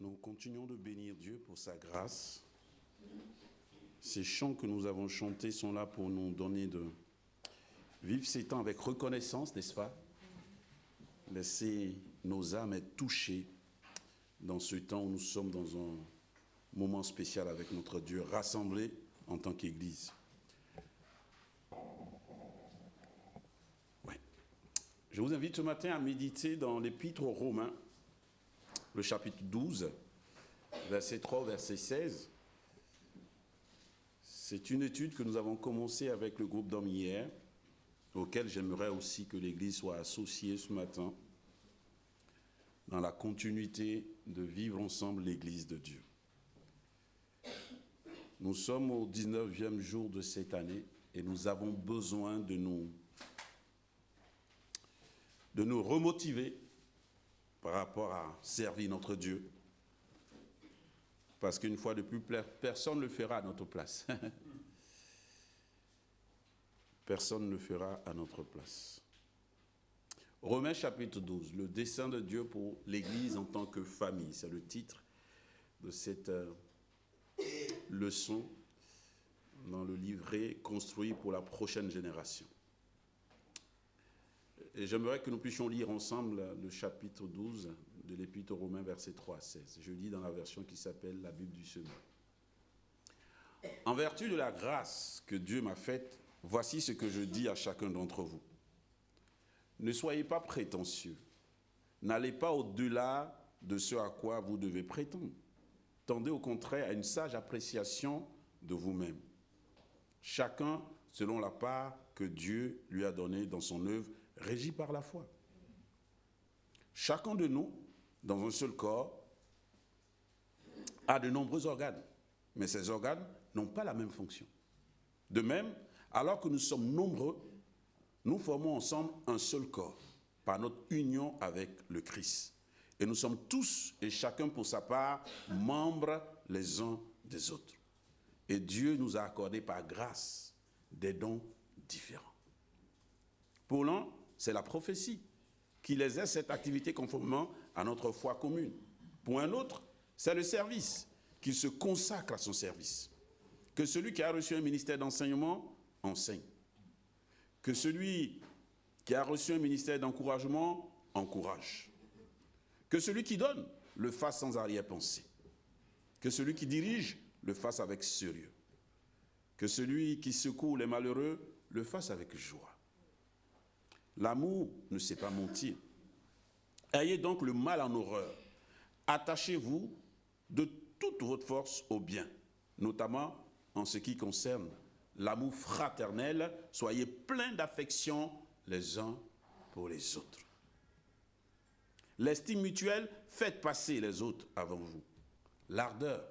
Nous continuons de bénir Dieu pour sa grâce. Ces chants que nous avons chantés sont là pour nous donner de vivre ces temps avec reconnaissance, n'est-ce pas? Laisser nos âmes être touchées dans ce temps où nous sommes dans un moment spécial avec notre Dieu, rassemblés en tant qu'Église. Ouais. Je vous invite ce matin à méditer dans l'Épître aux Romains, le chapitre 12, verset 3 au verset 16. C'est une étude que nous avons commencée avec le groupe d'hommes hier, auquel j'aimerais aussi que l'Église soit associée ce matin, dans la continuité de vivre ensemble l'Église de Dieu. Nous sommes au 19e jour de cette année et nous avons besoin de nous remotiver par rapport à servir notre Dieu. Parce qu'une fois de plus, personne ne le fera à notre place. Personne ne le fera à notre place. Romains chapitre 12, le dessein de Dieu pour l'Église en tant que famille. C'est le titre de cette leçon dans le livret construit pour la prochaine génération. Et j'aimerais que nous puissions lire ensemble le chapitre 12 de l'Épître aux Romains, versets 3 à 16. Je lis dans la version qui s'appelle la Bible du Semeur. En vertu de la grâce que Dieu m'a faite, voici ce que je dis à chacun d'entre vous. Ne soyez pas prétentieux. N'allez pas au-delà de ce à quoi vous devez prétendre. Tendez au contraire à une sage appréciation de vous-même. Chacun selon la part que Dieu lui a donnée dans son œuvre, régie par la foi. Chacun de nous, dans un seul corps, a de nombreux organes, mais ces organes n'ont pas la même fonction. De même, alors que nous sommes nombreux, nous formons ensemble un seul corps, par notre union avec le Christ. Et nous sommes tous, et chacun pour sa part, membres les uns des autres. Et Dieu nous a accordé par grâce des dons différents. Pour l'un, c'est la prophétie, qui les aide cette activité conformément à notre foi commune. Pour un autre, c'est le service, qu'il se consacre à son service. Que celui qui a reçu un ministère d'enseignement, enseigne. Que celui qui a reçu un ministère d'encouragement, encourage. Que celui qui donne, le fasse sans arrière-pensée. Que celui qui dirige, le fasse avec sérieux. Que celui qui secoue les malheureux, le fasse avec joie. L'amour ne sait pas mentir. Ayez donc le mal en horreur. Attachez-vous de toute votre force au bien, notamment en ce qui concerne l'amour fraternel. Soyez pleins d'affection les uns pour les autres. L'estime mutuelle, faites passer les autres avant vous. L'ardeur,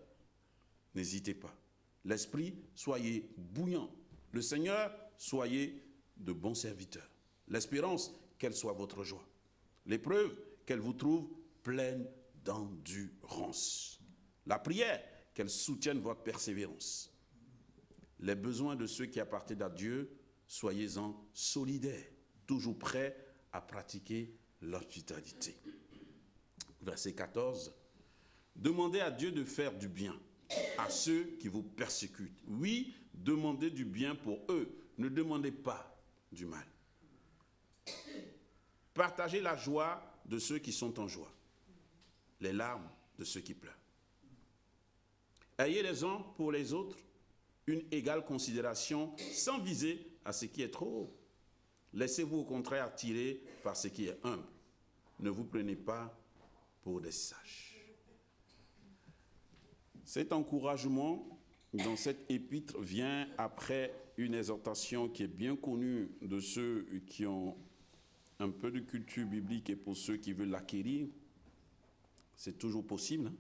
n'hésitez pas. L'esprit, soyez bouillant. Le Seigneur, soyez de bons serviteurs. L'espérance, qu'elle soit votre joie. L'épreuve, qu'elle vous trouve pleine d'endurance. La prière, qu'elle soutienne votre persévérance. Les besoins de ceux qui appartiennent à Dieu, soyez-en solidaires, toujours prêts à pratiquer l'hospitalité. Verset 14. Demandez à Dieu de faire du bien à ceux qui vous persécutent. Oui, demandez du bien pour eux. Ne demandez pas du mal. Partagez la joie de ceux qui sont en joie, les larmes de ceux qui pleurent. Ayez les uns pour les autres une égale considération sans viser à ce qui est trop haut. Laissez-vous au contraire attirer par ce qui est humble. Ne vous prenez pas pour des sages. Cet encouragement dans cette épître vient après une exhortation qui est bien connue de ceux qui ont un peu de culture biblique et pour ceux qui veulent l'acquérir, c'est toujours possible.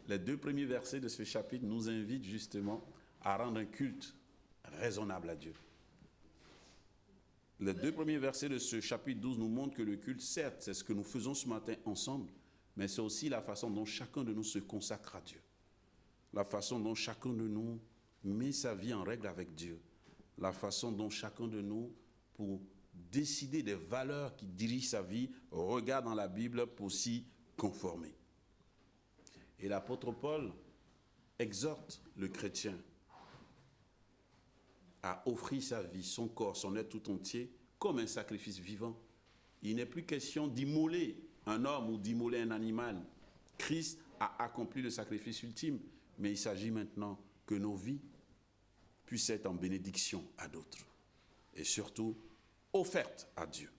Les 2 premiers versets de ce chapitre nous invitent justement à rendre un culte raisonnable à Dieu. Les 2 premiers versets de ce chapitre 12 nous montrent que le culte, certes, c'est ce que nous faisons ce matin ensemble, mais c'est aussi la façon dont chacun de nous se consacre à Dieu. La façon dont chacun de nous met sa vie en règle avec Dieu. La façon dont chacun de nous, pour décider des valeurs qui dirigent sa vie, regarde dans la Bible pour s'y conformer. Et l'apôtre Paul exhorte le chrétien à offrir sa vie, son corps, son être tout entier comme un sacrifice vivant. Il n'est plus question d'immoler un homme ou d'immoler un animal. Christ a accompli le sacrifice ultime, mais il s'agit maintenant que nos vies puissent être en bénédiction à d'autres et surtout offertes à Dieu.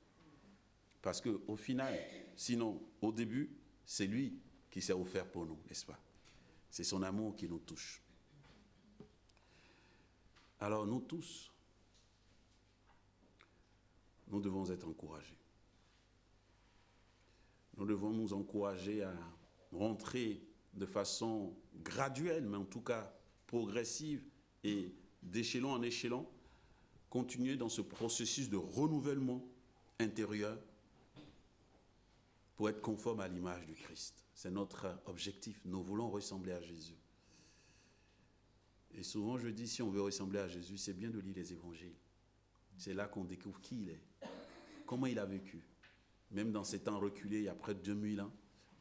Parce qu'au final, sinon, au début, c'est lui qui s'est offert pour nous, n'est-ce pas? C'est son amour qui nous touche. Alors nous tous, nous devons être encouragés. Nous devons nous encourager à rentrer de façon graduelle, mais en tout cas progressive et d'échelon en échelon, continuer dans ce processus de renouvellement intérieur pour être conforme à l'image du Christ. C'est notre objectif. Nous voulons ressembler à Jésus. Et souvent je dis, si on veut ressembler à Jésus, c'est bien de lire les évangiles. C'est là qu'on découvre qui il est, comment il a vécu. Même dans ces temps reculés, il y a près de 2000 ans,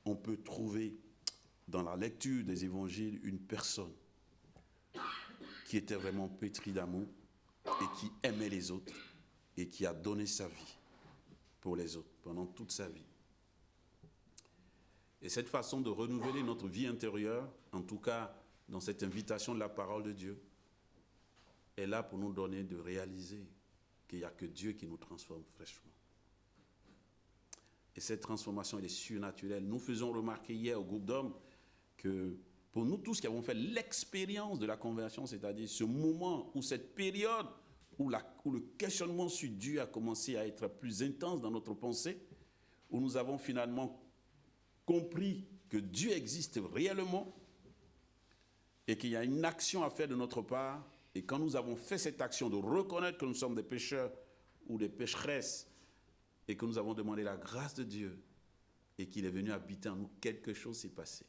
on peut trouver dans la lecture des évangiles une personne qui était vraiment pétrie d'amour et qui aimait les autres et qui a donné sa vie pour les autres pendant toute sa vie. Et cette façon de renouveler notre vie intérieure, en tout cas dans cette invitation de la parole de Dieu, est là pour nous donner de réaliser qu'il n'y a que Dieu qui nous transforme fraîchement. Et cette transformation, elle est surnaturelle. Nous faisons remarquer hier au groupe d'hommes que pour nous tous qui avons fait l'expérience de la conversion, c'est-à-dire ce moment ou cette période où le questionnement sur Dieu a commencé à être plus intense dans notre pensée, où nous avons finalement compris que Dieu existe réellement et qu'il y a une action à faire de notre part. Et quand nous avons fait cette action de reconnaître que nous sommes des pécheurs ou des pécheresses et que nous avons demandé la grâce de Dieu et qu'il est venu habiter en nous, quelque chose s'est passé.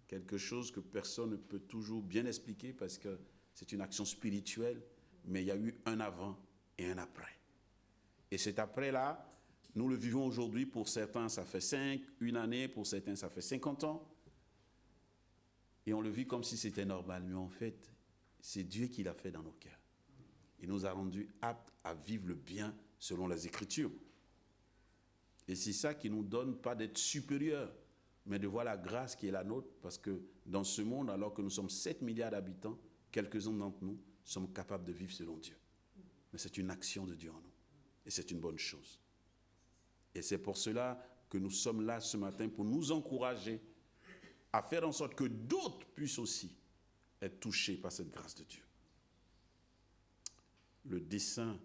Quelque chose que personne ne peut toujours bien expliquer parce que c'est une action spirituelle, mais il y a eu un avant et un après. Et cet après-là, nous le vivons aujourd'hui. Pour certains, ça fait une année, pour certains, ça fait 50 ans. Et on le vit comme si c'était normal, mais en fait, c'est Dieu qui l'a fait dans nos cœurs. Il nous a rendus aptes à vivre le bien selon les Écritures. Et c'est ça qui ne nous donne pas d'être supérieurs, mais de voir la grâce qui est la nôtre, parce que dans ce monde, alors que nous sommes 7 milliards d'habitants, quelques-uns d'entre nous sommes capables de vivre selon Dieu. Mais c'est une action de Dieu en nous. Et c'est une bonne chose. Et c'est pour cela que nous sommes là ce matin, pour nous encourager à faire en sorte que d'autres puissent aussi être touchés par cette grâce de Dieu. Le dessein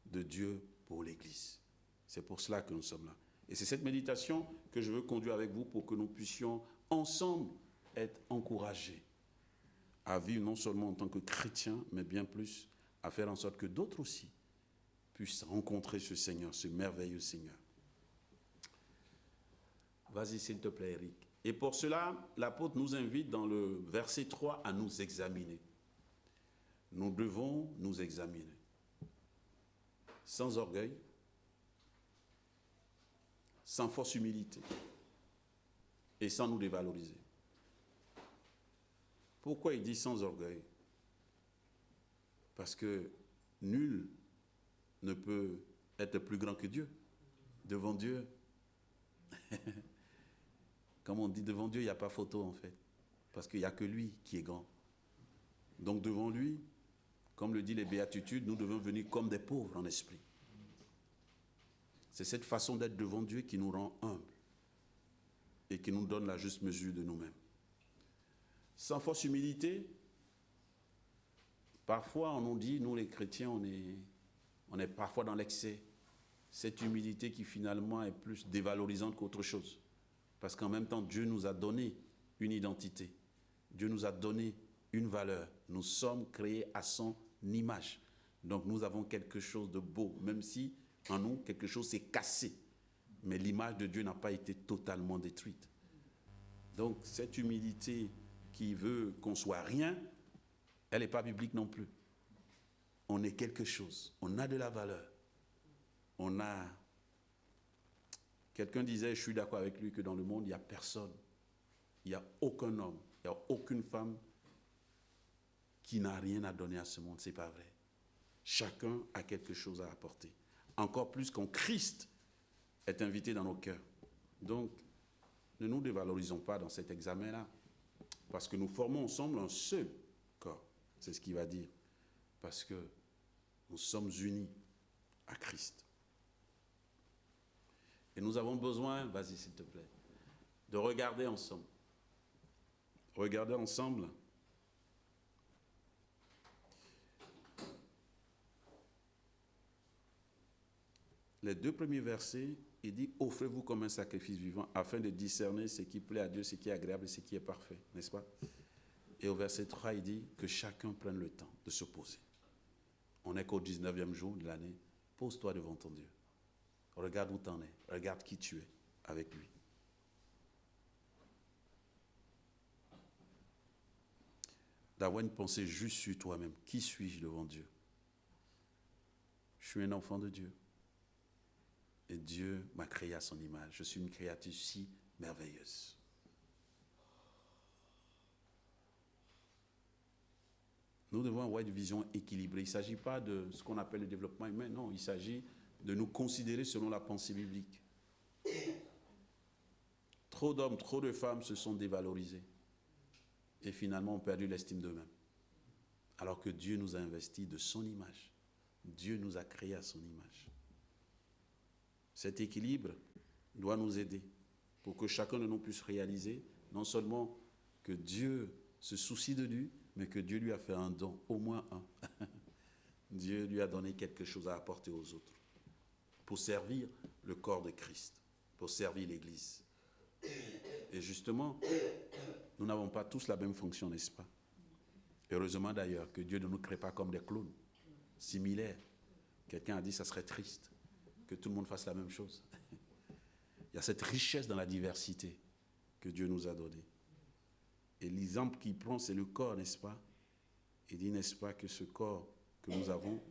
de Dieu pour l'Église. C'est pour cela que nous sommes là. Et c'est cette méditation que je veux conduire avec vous pour que nous puissions ensemble être encouragés à vivre non seulement en tant que chrétiens, mais bien plus à faire en sorte que d'autres aussi puissent rencontrer ce Seigneur, ce merveilleux Seigneur. Vas-y s'il te plaît, Eric. Et pour cela, l'apôtre nous invite dans le verset 3 à nous examiner. Nous devons nous examiner. Sans orgueil, sans fausse humilité et sans nous dévaloriser. Pourquoi il dit sans orgueil? Parce que nul ne peut être plus grand que Dieu. Devant Dieu, comme on dit, devant Dieu, il n'y a pas photo en fait. Parce qu'il n'y a que lui qui est grand. Donc devant lui, comme le dit les béatitudes, nous devons venir comme des pauvres en esprit. C'est cette façon d'être devant Dieu qui nous rend humbles et qui nous donne la juste mesure de nous-mêmes. Sans fausse humilité, parfois on nous dit, nous les chrétiens, on est parfois dans l'excès. Cette humilité qui finalement est plus dévalorisante qu'autre chose. Parce qu'en même temps, Dieu nous a donné une identité. Dieu nous a donné une valeur. Nous sommes créés à son image. Donc nous avons quelque chose de beau, même si en nous, quelque chose s'est cassé. Mais l'image de Dieu n'a pas été totalement détruite. Donc cette humilité qui veut qu'on soit rien, elle n'est pas biblique non plus. On est quelque chose, on a de la valeur. On a... Quelqu'un disait, je suis d'accord avec lui, que dans le monde, il n'y a personne il n'y a aucun homme, il n'y a aucune femme qui n'a rien à donner à ce monde. Ce n'est pas vrai. Chacun a quelque chose à apporter. Encore plus quand Christ est invité dans nos cœurs. Donc, ne nous dévalorisons pas dans cet examen-là. Parce que nous formons ensemble un seul corps. C'est ce qu'il va dire. Parce que nous sommes unis à Christ. Et nous avons besoin, vas-y s'il te plaît, de regarder ensemble. Regarder ensemble. Les 2 premiers versets, il dit « Offrez-vous comme un sacrifice vivant afin de discerner ce qui plaît à Dieu, ce qui est agréable et ce qui est parfait. » N'est-ce pas? Et au verset 3, il dit que chacun prenne le temps de se poser. On n'est qu'au 19e jour de l'année. Pose-toi devant ton Dieu. Regarde où tu en es. Regarde qui tu es avec lui. D'avoir une pensée juste sur toi-même. Qui suis-je devant Dieu? Je suis un enfant de Dieu. Et Dieu m'a créé à son image. Je suis une créature si merveilleuse. Nous devons avoir une vision équilibrée. Il ne s'agit pas de ce qu'on appelle le développement humain. Non, il s'agit de nous considérer selon la pensée biblique. Trop d'hommes, trop de femmes se sont dévalorisés. Et finalement ont perdu l'estime d'eux-mêmes. Alors que Dieu nous a investis de son image. Dieu nous a créés à son image. Cet équilibre doit nous aider pour que chacun de nous puisse réaliser non seulement que Dieu se soucie de lui, mais que Dieu lui a fait un don, au moins un. Dieu lui a donné quelque chose à apporter aux autres pour servir le corps de Christ, pour servir l'Église. Et justement, nous n'avons pas tous la même fonction, n'est-ce pas? Heureusement d'ailleurs que Dieu ne nous crée pas comme des clones, similaires. Quelqu'un a dit que ça serait triste que tout le monde fasse la même chose. Il y a cette richesse dans la diversité que Dieu nous a donnée. Et l'exemple qu'il prend, c'est le corps, n'est-ce pas? Il dit, n'est-ce pas, que ce corps que nous avons,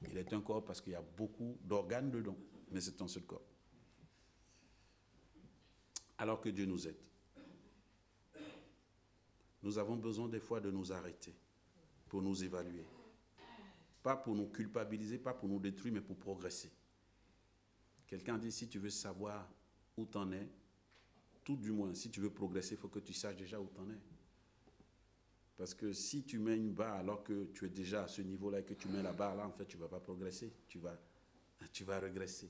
il est un corps parce qu'il y a beaucoup d'organes dedans, mais c'est un seul corps. Alors que Dieu nous aide. Nous avons besoin des fois de nous arrêter pour nous évaluer. Pas pour nous culpabiliser, pas pour nous détruire, mais pour progresser. Quelqu'un dit, si tu veux savoir où tu en es, tout du moins, si tu veux progresser, il faut que tu saches déjà où tu en es. Parce que si tu mets une barre alors que tu es déjà à ce niveau-là et que tu mets la barre là, en fait, tu ne vas pas progresser, tu vas régresser.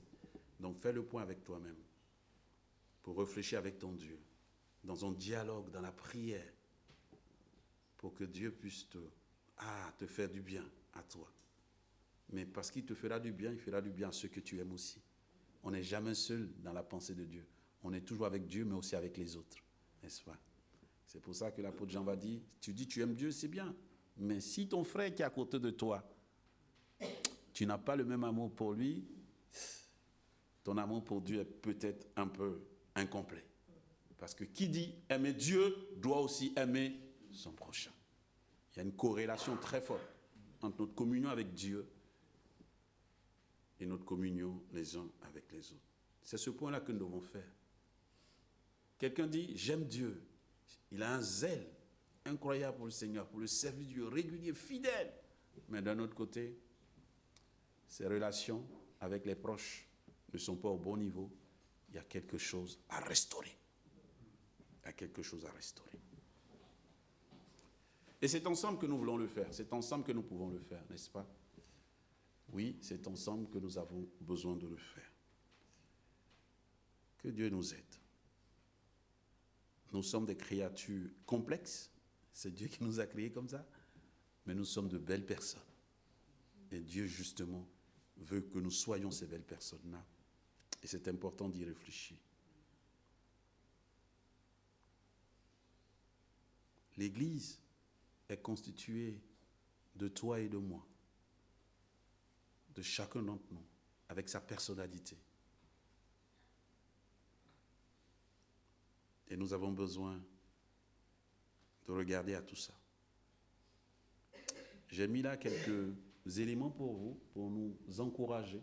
Donc fais le point avec toi-même pour réfléchir avec ton Dieu, dans un dialogue, dans la prière, pour que Dieu puisse te faire du bien à toi. Mais parce qu'il te fera du bien, il fera du bien à ceux que tu aimes aussi. On n'est jamais seul dans la pensée de Dieu. On est toujours avec Dieu, mais aussi avec les autres, n'est-ce pas? C'est pour ça que l'apôtre Jean va dire, tu dis tu aimes Dieu, c'est bien. Mais si ton frère qui est à côté de toi, tu n'as pas le même amour pour lui, ton amour pour Dieu est peut-être un peu incomplet. Parce que qui dit aimer Dieu doit aussi aimer son prochain. Il y a une corrélation très forte entre notre communion avec Dieu et notre communion les uns avec les autres. C'est ce point-là que nous devons faire. Quelqu'un dit, j'aime Dieu. Il a un zèle incroyable pour le Seigneur, pour le service Dieu régulier, fidèle. Mais d'un autre côté, ses relations avec les proches ne sont pas au bon niveau. Il y a quelque chose à restaurer. Il y a quelque chose à restaurer. Et c'est ensemble que nous voulons le faire. C'est ensemble que nous pouvons le faire, n'est-ce pas? Oui, c'est ensemble que nous avons besoin de le faire. Que Dieu nous aide. Nous sommes des créatures complexes. C'est Dieu qui nous a créés comme ça. Mais nous sommes de belles personnes. Et Dieu, justement, veut que nous soyons ces belles personnes-là. Et c'est important d'y réfléchir. L'Église est constituée de toi et de moi, de chacun d'entre nous, avec sa personnalité. Et nous avons besoin de regarder à tout ça. J'ai mis là quelques éléments pour vous, pour nous encourager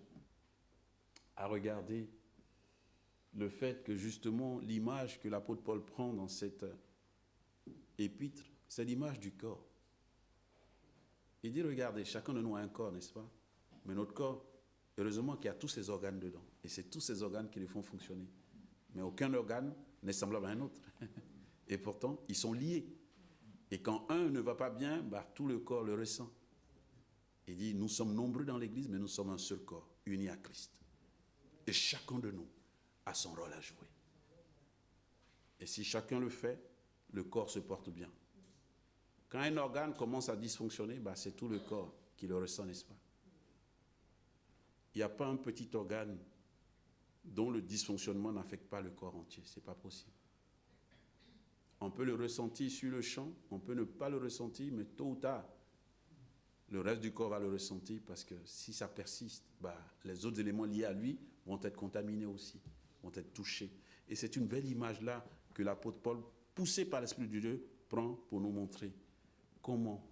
à regarder le fait que justement l'image que l'apôtre Paul prend dans cette épître, c'est l'image du corps. Il dit, regardez, chacun de nous a un corps, n'est-ce pas? Mais notre corps, heureusement qu'il y a tous ces organes dedans. Et c'est tous ces organes qui les font fonctionner. Mais aucun organe n'est semblable à un autre. Et pourtant, ils sont liés. Et quand un ne va pas bien, tout le corps le ressent. Il dit, nous sommes nombreux dans l'Église, mais nous sommes un seul corps, unis à Christ. Et chacun de nous a son rôle à jouer. Et si chacun le fait, le corps se porte bien. Quand un organe commence à dysfonctionner, c'est tout le corps qui le ressent, n'est-ce pas? Il n'y a pas un petit organe dont le dysfonctionnement n'affecte pas le corps entier. Ce n'est pas possible. On peut le ressentir sur le champ, on peut ne pas le ressentir, mais tôt ou tard, le reste du corps va le ressentir parce que si ça persiste, les autres éléments liés à lui vont être contaminés aussi, vont être touchés. Et c'est une belle image là que l'apôtre Paul, poussé par l'Esprit de Dieu, prend pour nous montrer comment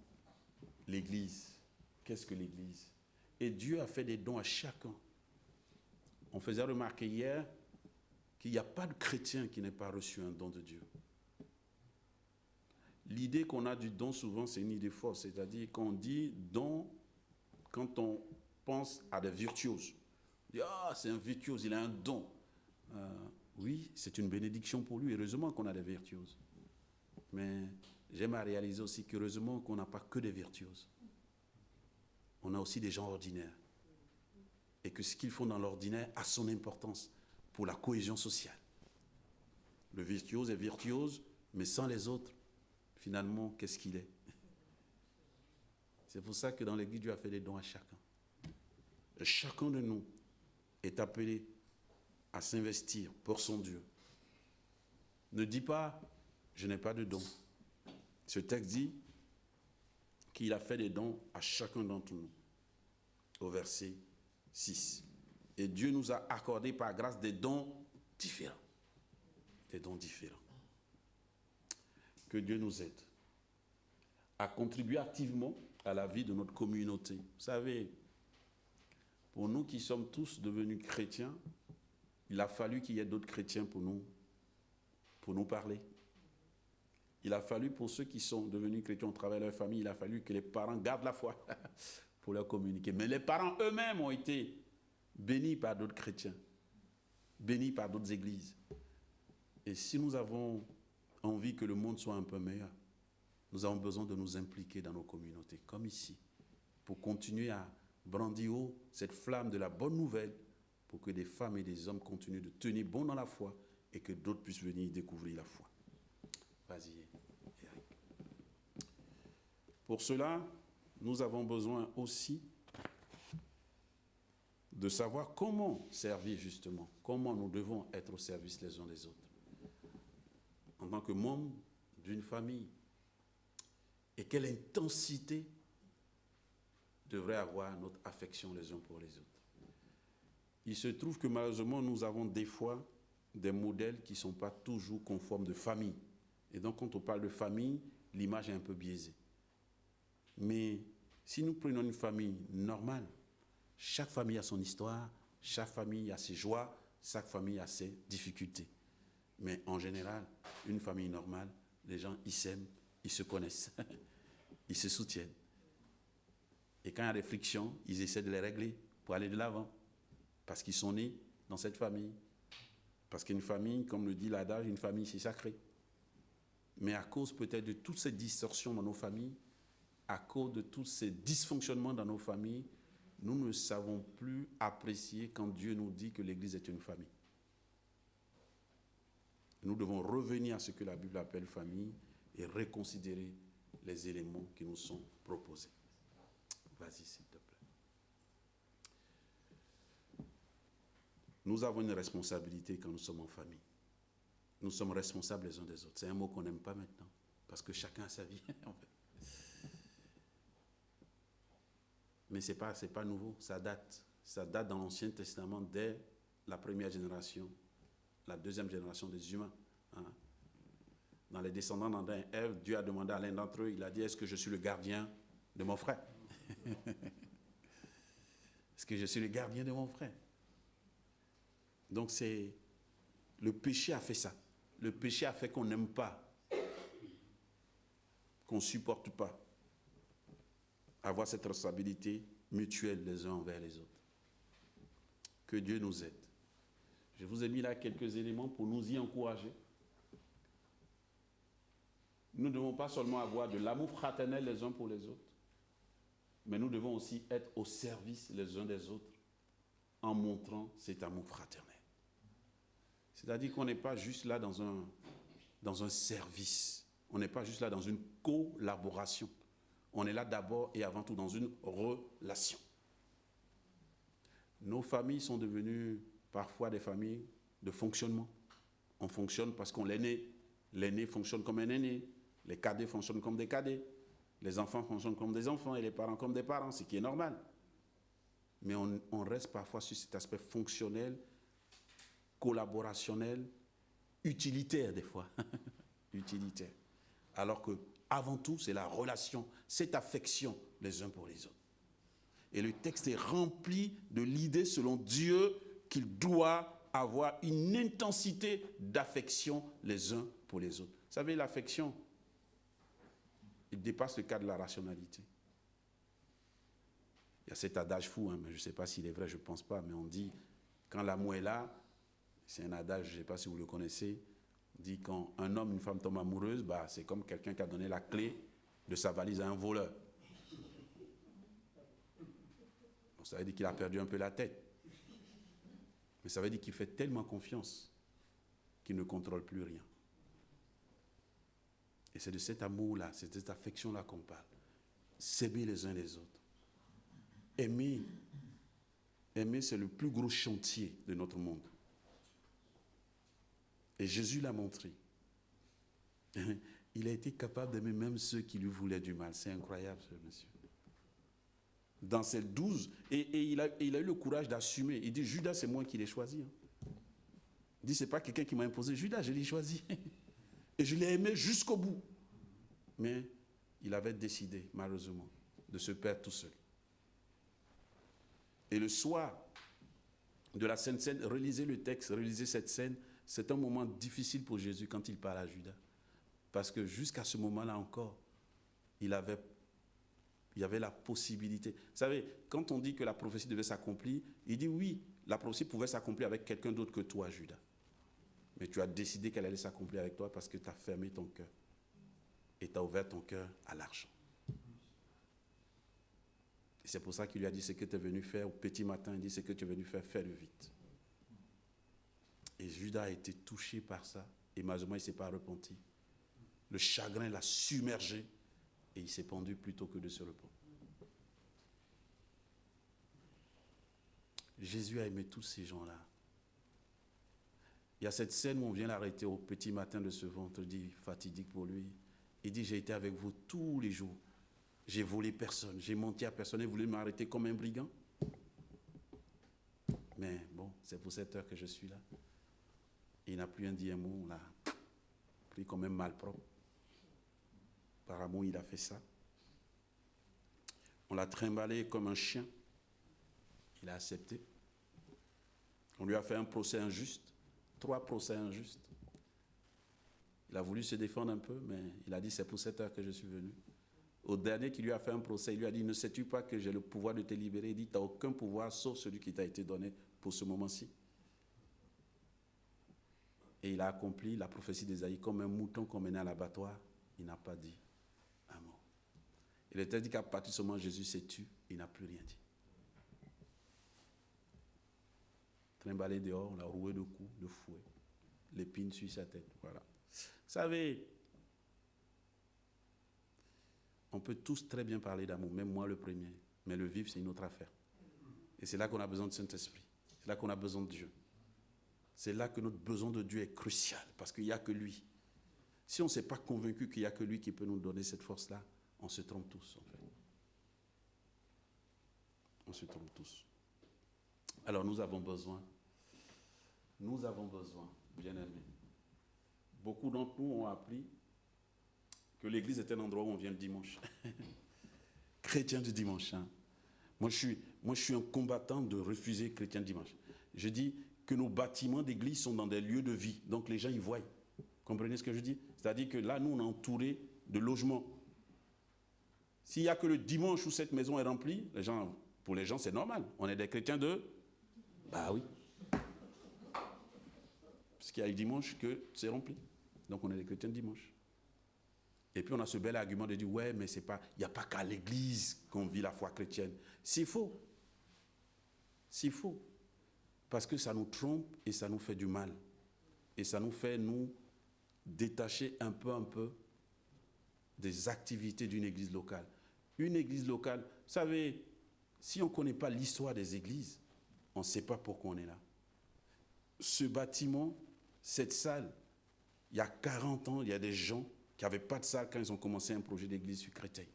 l'Église, qu'est-ce que l'Église? Et Dieu a fait des dons à chacun. On faisait remarquer hier qu'il n'y a pas de chrétien qui n'ait pas reçu un don de Dieu. L'idée qu'on a du don, souvent, c'est une idée fausse. C'est-à-dire qu'on dit don quand on pense à des virtuoses. On dit, c'est un virtuose, il a un don. Oui, c'est une bénédiction pour lui. Heureusement qu'on a des virtuoses. Mais j'aime à réaliser aussi qu'heureusement qu'on n'a pas que des virtuoses. On a aussi des gens ordinaires. Et que ce qu'ils font dans l'ordinaire a son importance pour la cohésion sociale. Le virtuose est virtuose, mais sans les autres, finalement, qu'est-ce qu'il est? C'est pour ça que dans l'Église, Dieu a fait des dons à chacun. Et chacun de nous est appelé à s'investir pour son Dieu. Ne dis pas, je n'ai pas de don. Ce texte dit qu'il a fait des dons à chacun d'entre nous. Au verset 6. Et Dieu nous a accordé par grâce des dons différents. Des dons différents. Que Dieu nous aide à contribuer activement à la vie de notre communauté. Vous savez, pour nous qui sommes tous devenus chrétiens, il a fallu qu'il y ait d'autres chrétiens pour nous parler. Il a fallu pour ceux qui sont devenus chrétiens au travers de leur famille, il a fallu que les parents gardent la foi pour leur communiquer. Mais les parents eux-mêmes ont été bénis par d'autres chrétiens, bénis par d'autres églises. Et si nous avons envie que le monde soit un peu meilleur, nous avons besoin de nous impliquer dans nos communautés, comme ici, pour continuer à brandir haut cette flamme de la bonne nouvelle, pour que des femmes et des hommes continuent de tenir bon dans la foi et que d'autres puissent venir découvrir la foi. Vas-y, Eric. Pour cela, nous avons besoin aussi de savoir comment servir justement, comment nous devons être au service les uns des autres. En tant que membres d'une famille, et quelle intensité devrait avoir notre affection les uns pour les autres. Il se trouve que malheureusement, nous avons des fois des modèles qui ne sont pas toujours conformes de famille. Et donc, quand on parle de famille, l'image est un peu biaisée. Mais si nous prenons une famille normale, chaque famille a son histoire, chaque famille a ses joies, chaque famille a ses difficultés. Mais en général, une famille normale, les gens, ils s'aiment, ils se connaissent, ils se soutiennent. Et quand il y a des frictions, ils essaient de les régler pour aller de l'avant. Parce qu'ils sont nés dans cette famille. Parce qu'une famille, comme le dit l'adage, une famille, c'est sacré. Mais à cause peut-être de toutes ces distorsions dans nos familles, à cause de tous ces dysfonctionnements dans nos familles, nous ne savons plus apprécier quand Dieu nous dit que l'Église est une famille. Nous devons revenir à ce que la Bible appelle famille et reconsidérer les éléments qui nous sont proposés. Vas-y, s'il te plaît. Nous avons une responsabilité quand nous sommes en famille. Nous sommes responsables les uns des autres. C'est un mot qu'on n'aime pas maintenant, parce que chacun a sa vie, en fait. Mais ce n'est pas nouveau, ça date. Ça date dans l'Ancien Testament dès la première génération, la deuxième génération des humains. Hein. Dans les descendants d'Adam et Ève, Dieu a demandé à l'un d'entre eux, il a dit, est-ce que je suis le gardien de mon frère? Est-ce que je suis le gardien de mon frère? Donc c'est Le péché a fait ça. Le péché a fait qu'on n'aime pas, qu'on ne supporte pas avoir cette responsabilité mutuelle les uns envers les autres. Que Dieu nous aide. Je vous ai mis là quelques éléments pour nous y encourager. Nous ne devons pas seulement avoir de l'amour fraternel les uns pour les autres, mais nous devons aussi être au service les uns des autres en montrant cet amour fraternel. C'est-à-dire qu'on n'est pas juste là dans un service, on n'est pas juste là dans une collaboration. On est là d'abord et avant tout dans une relation. Nos familles sont devenues parfois des familles de fonctionnement. On fonctionne parce qu'on est né. L'aîné fonctionne comme un aîné. Les cadets fonctionnent comme des cadets. Les enfants fonctionnent comme des enfants et les parents comme des parents, ce qui est normal. Mais on reste parfois sur cet aspect fonctionnel, collaborationnel, utilitaire des fois. Utilitaire. Alors que, avant tout, c'est la relation, cette affection les uns pour les autres. Et le texte est rempli de l'idée, selon Dieu, qu'il doit avoir une intensité d'affection les uns pour les autres. Vous savez, l'affection, il dépasse le cadre de la rationalité. Il y a cet adage fou, mais je ne sais pas s'il est vrai, je ne pense pas, mais on dit, quand l'amour est là, c'est un adage, je ne sais pas si vous le connaissez, on dit quand un homme, une femme tombe amoureuse, c'est comme quelqu'un qui a donné la clé de sa valise à un voleur. Donc, ça veut dire qu'il a perdu un peu la tête. Mais ça veut dire qu'il fait tellement confiance qu'il ne contrôle plus rien. Et c'est de cet amour-là, c'est de cette affection-là qu'on parle. S'aimer les uns les autres. Aimer, c'est le plus gros chantier de notre monde. Et Jésus l'a montré. Il a été capable d'aimer même ceux qui lui voulaient du mal. C'est incroyable, ce monsieur. Dans ces 12, et il a eu le courage d'assumer. Il dit, Judas, c'est moi qui l'ai choisi. Il dit, c'est pas quelqu'un qui m'a imposé. Judas, je l'ai choisi. Et je l'ai aimé jusqu'au bout. Mais il avait décidé, malheureusement, de se perdre tout seul. Et le soir de la Sainte Seine, relisez le texte, relisez cette scène. C'est un moment difficile pour Jésus quand il parle à Judas. Parce que jusqu'à ce moment-là encore, il y avait la possibilité. Vous savez, quand on dit que la prophétie devait s'accomplir, il dit oui, la prophétie pouvait s'accomplir avec quelqu'un d'autre que toi, Judas. Mais tu as décidé qu'elle allait s'accomplir avec toi parce que tu as fermé ton cœur. Et tu as ouvert ton cœur à l'argent. Et c'est pour ça qu'il lui a dit ce que tu es venu faire au petit matin. Il dit ce que tu es venu faire, fais-le vite. Et Judas a été touché par ça. Et malheureusement, il ne s'est pas repenti. Le chagrin l'a submergé. Et il s'est pendu plutôt que de se répandre. Jésus a aimé tous ces gens-là. Il y a cette scène où on vient l'arrêter au petit matin de ce vendredi fatidique pour lui. Il dit, j'ai été avec vous tous les jours. J'ai volé personne, j'ai menti à personne et vous voulez m'arrêter comme un brigand. Mais bon, c'est pour cette heure que je suis là. Il n'a plus dit un mot, on l'a pris comme un malpropre. Par amour, il a fait ça. On l'a trimballé comme un chien. Il a accepté. On lui a fait un procès injuste. 3 procès injustes. Il a voulu se défendre un peu, mais il a dit, c'est pour cette heure que je suis venu. Au dernier qui lui a fait un procès, il lui a dit, ne sais-tu pas que j'ai le pouvoir de te libérer? Il dit, tu n'as aucun pouvoir sauf celui qui t'a été donné pour ce moment-ci. Et il a accompli la prophétie d'Ésaïe comme un mouton qu'on menait à l'abattoir. Il n'a pas dit un mot. Il était dit qu'à partir de ce moment, Jésus s'est tué. Il n'a plus rien dit. Trimballé dehors, on l'a roué de coups, de fouet. L'épine sur sa tête. Voilà. Vous savez, on peut tous très bien parler d'amour, même moi le premier. Mais le vivre, c'est une autre affaire. Et c'est là qu'on a besoin de Saint-Esprit. C'est là qu'on a besoin de Dieu. C'est là que notre besoin de Dieu est crucial, parce qu'il n'y a que lui. Si on ne s'est pas convaincu qu'il n'y a que lui qui peut nous donner cette force-là, on se trompe tous, en fait. On se trompe tous. Alors nous avons besoin, bien-aimés. Beaucoup d'entre nous ont appris que l'église est un endroit où on vient le dimanche. Chrétien du dimanche. Hein. Moi, je suis un combattant de refuser chrétien dimanche. Je dis, que nos bâtiments d'église sont dans des lieux de vie. Donc les gens y voient. Comprenez ce que je dis? C'est-à-dire que là, nous, on est entouré de logements. S'il n'y a que le dimanche où cette maison est remplie, pour les gens, c'est normal. On est des chrétiens de... Bah oui. Parce qu'il y a le dimanche que c'est rempli. Donc on est des chrétiens de dimanche. Et puis on a ce bel argument de dire, ouais, mais il n'y a pas qu'à l'église qu'on vit la foi chrétienne. C'est faux. C'est faux. Parce que ça nous trompe et ça nous fait du mal. Et ça nous fait nous détacher un peu des activités d'une église locale. Une église locale, vous savez, si on ne connaît pas l'histoire des églises, on ne sait pas pourquoi on est là. Ce bâtiment, cette salle, il y a 40 ans, il y a des gens qui n'avaient pas de salle quand ils ont commencé un projet d'église sur Créteil,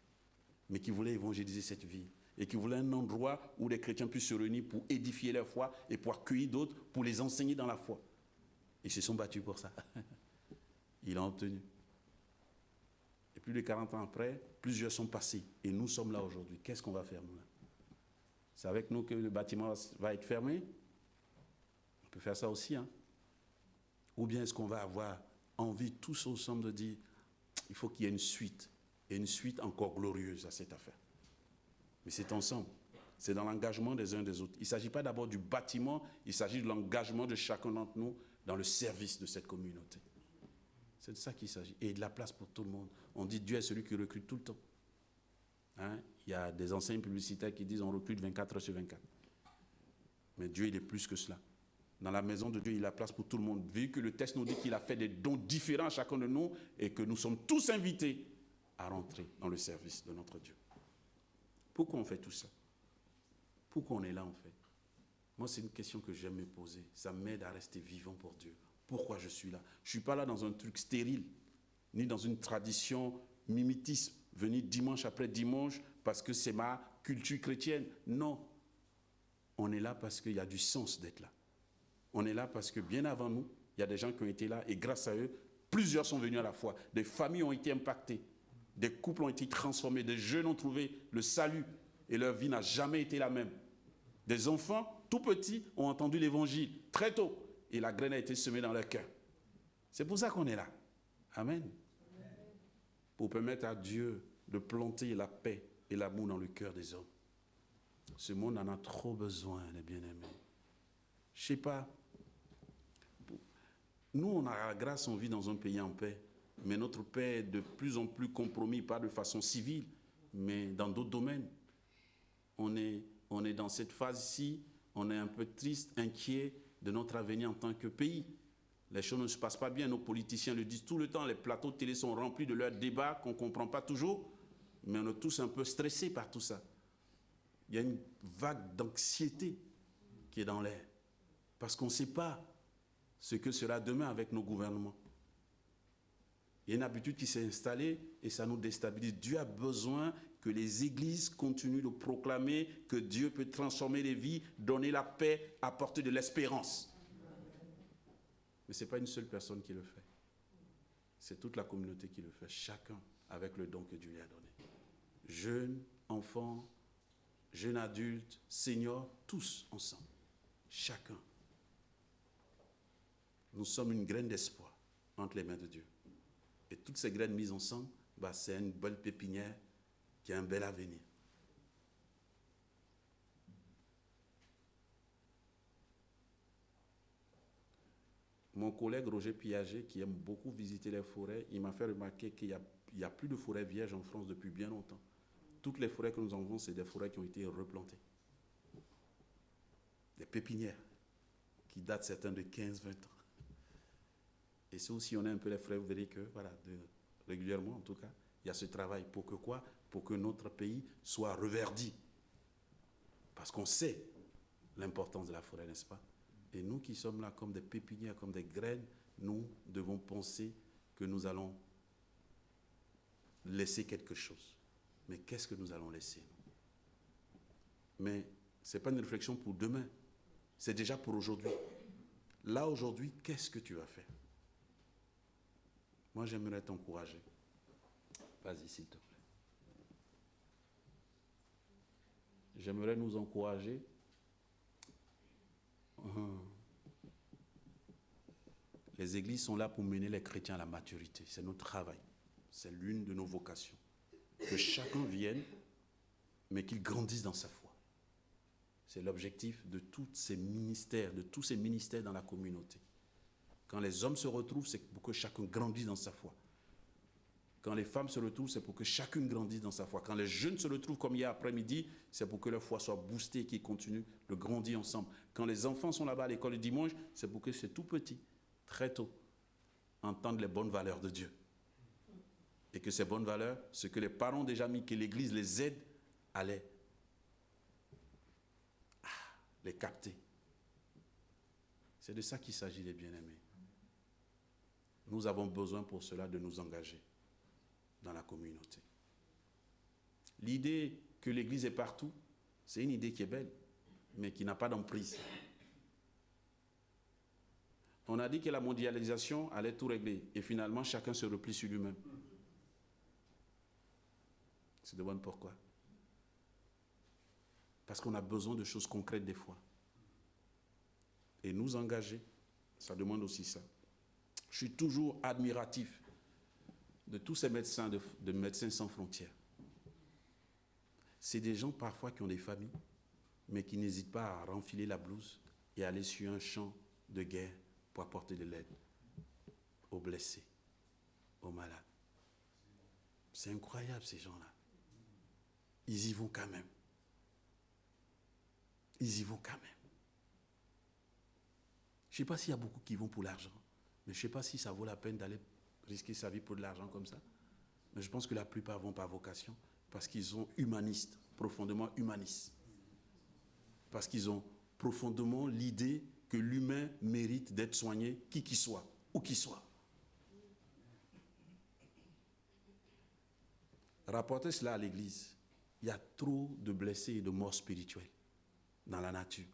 mais qui voulaient évangéliser cette ville et qui voulaient un endroit où les chrétiens puissent se réunir pour édifier leur foi et pour accueillir d'autres, pour les enseigner dans la foi. Ils se sont battus pour ça. Ils l'ont obtenu. Et plus de 40 ans après, plusieurs sont passés et nous sommes là aujourd'hui. Qu'est-ce qu'on va faire nous là? C'est avec nous que le bâtiment va être fermé? On peut faire ça aussi, hein? Ou bien est-ce qu'on va avoir envie tous ensemble de dire il faut qu'il y ait une suite, et une suite encore glorieuse à cette affaire. Mais c'est ensemble, c'est dans l'engagement des uns des autres. Il ne s'agit pas d'abord du bâtiment, il s'agit de l'engagement de chacun d'entre nous dans le service de cette communauté. C'est de ça qu'il s'agit. Et de la place pour tout le monde. On dit Dieu est celui qui recrute tout le temps. Hein? Il y a des enseignes publicitaires qui disent on recrute 24 heures sur 24. Mais Dieu, il est plus que cela. Dans la maison de Dieu, il y a place pour tout le monde. Vu que le texte nous dit qu'il a fait des dons différents à chacun de nous et que nous sommes tous invités à rentrer dans le service de notre Dieu. Pourquoi on fait tout ça? Pourquoi on est là en fait? Moi, c'est une question que j'aime me poser. Ça m'aide à rester vivant pour Dieu. Pourquoi je suis là? Je ne suis pas là dans un truc stérile, ni dans une tradition mimétisme, venir dimanche après dimanche parce que c'est ma culture chrétienne. Non. On est là parce qu'il y a du sens d'être là. On est là parce que bien avant nous, il y a des gens qui ont été là et grâce à eux, plusieurs sont venus à la foi. Des familles ont été impactées, des couples ont été transformés, des jeunes ont trouvé le salut et leur vie n'a jamais été la même. Des enfants, tout petits, ont entendu l'évangile très tôt et la graine a été semée dans leur cœur. C'est pour ça qu'on est là. Amen. Pour permettre à Dieu de planter la paix et l'amour dans le cœur des hommes. Ce monde en a trop besoin, les bien-aimés. Je ne sais pas. Nous, on a la grâce, on vit dans un pays en paix, mais notre paix est de plus en plus compromis, pas de façon civile, mais dans d'autres domaines. On est dans cette phase-ci, on est un peu triste, inquiet de notre avenir en tant que pays. Les choses ne se passent pas bien, nos politiciens le disent tout le temps, les plateaux de télé sont remplis de leurs débats qu'on ne comprend pas toujours, mais on est tous un peu stressés par tout ça. Il y a une vague d'anxiété qui est dans l'air, parce qu'on ne sait pas ce que sera demain avec nos gouvernements. Il y a une habitude qui s'est installée et ça nous déstabilise. Dieu a besoin que les églises continuent de proclamer que Dieu peut transformer les vies, donner la paix, apporter de l'espérance. Mais ce n'est pas une seule personne qui le fait. C'est toute la communauté qui le fait, chacun avec le don que Dieu lui a donné. Jeunes, enfants, jeunes adultes, seniors, tous ensemble. Chacun. Nous sommes une graine d'espoir entre les mains de Dieu. Et toutes ces graines mises ensemble, c'est une belle pépinière qui a un bel avenir. Mon collègue Roger Piaget, qui aime beaucoup visiter les forêts, il m'a fait remarquer qu'il n'y a plus de forêts vierges en France depuis bien longtemps. Toutes les forêts que nous avons, c'est des forêts qui ont été replantées. Des pépinières qui datent certains de 15-20 ans. Et si on a un peu les forêts, vous verrez que, régulièrement en tout cas, il y a ce travail. Pour que quoi? Pour que notre pays soit reverdi. Parce qu'on sait l'importance de la forêt, n'est-ce pas? Et nous qui sommes là comme des pépinières, comme des graines, nous devons penser que nous allons laisser quelque chose. Mais qu'est-ce que nous allons laisser? Mais ce n'est pas une réflexion pour demain. C'est déjà pour aujourd'hui. Là, aujourd'hui, qu'est-ce que tu vas faire? Moi, j'aimerais t'encourager. Vas-y, s'il te plaît. J'aimerais nous encourager Les églises sont là pour mener les chrétiens à la maturité. C'est notre travail. C'est l'une de nos vocations. Que chacun vienne, mais qu'il grandisse dans sa foi. C'est l'objectif de tous ces ministères dans la communauté. Quand les hommes se retrouvent, c'est pour que chacun grandisse dans sa foi. Quand les femmes se retrouvent, c'est pour que chacune grandisse dans sa foi. Quand les jeunes se retrouvent comme hier après-midi, c'est pour que leur foi soit boostée et qu'ils continuent de grandir ensemble. Quand les enfants sont là-bas à l'école le dimanche, c'est pour que c'est tout petit, très tôt, entendent les bonnes valeurs de Dieu. Et que ces bonnes valeurs, ce que les parents ont déjà mis, que l'Église les aide à les capter. C'est de ça qu'il s'agit, les bien-aimés. Nous avons besoin pour cela de nous engager dans la communauté. L'idée que l'Église est partout, c'est une idée qui est belle, mais qui n'a pas d'emprise. On a dit que la mondialisation allait tout régler, et finalement, chacun se replie sur lui-même. C'est de bon pourquoi? Parce qu'on a besoin de choses concrètes des fois. Et nous engager, ça demande aussi ça. Je suis toujours admiratif de tous ces médecins, de Médecins sans frontières. C'est des gens parfois qui ont des familles, mais qui n'hésitent pas à renfiler la blouse et aller sur un champ de guerre pour apporter de l'aide aux blessés, aux malades. C'est incroyable, ces gens-là. Ils y vont quand même. Ils y vont quand même. Je ne sais pas s'il y a beaucoup qui vont pour l'argent, mais je ne sais pas si ça vaut la peine d'aller risquer sa vie pour de l'argent comme ça. Mais je pense que la plupart vont par vocation, parce qu'ils sont humanistes, profondément humanistes. Parce qu'ils ont profondément l'idée que l'humain mérite d'être soigné, qui qu'il soit, où qu'il soit. Rapportez cela à l'Église. Il y a trop de blessés et de morts spirituels dans la nature.